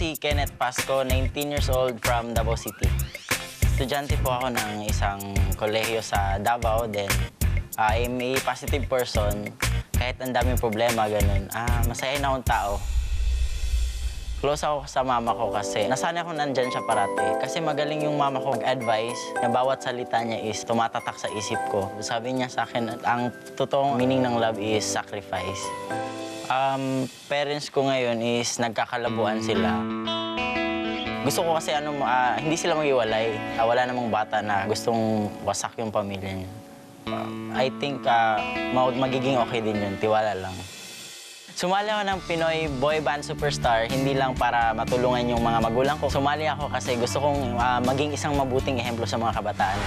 si Kenneth Pasco, 19 years old from Davao City. Estudyante po ako ng isang kolehiyo sa Davao, then I'm a positive person. Kahit ang daming problema, ganun. Masaya na akong tao. Close ako sa mama ko kasi nasanay ako nandyan siya parati. Kasi magaling yung mama ko mag-advise na bawat salita niya is tumatatak sa isip ko. Sabi niya sa akin, ang totoong meaning ng love is sacrifice. Parents ko ngayon is nagkakalabuan sila. Gusto ko kasi hindi sila maghiwalay. Wala namang bata na gustong wasak yung pamilya niya. I think magiging okay din yun, tiwala lang. Sumali ako ng Pinoy Boy Band Superstar, hindi lang para matulungan yung mga magulang ko. Sumali ako kasi gusto kong maging isang mabuting ehemplo sa mga kabataan.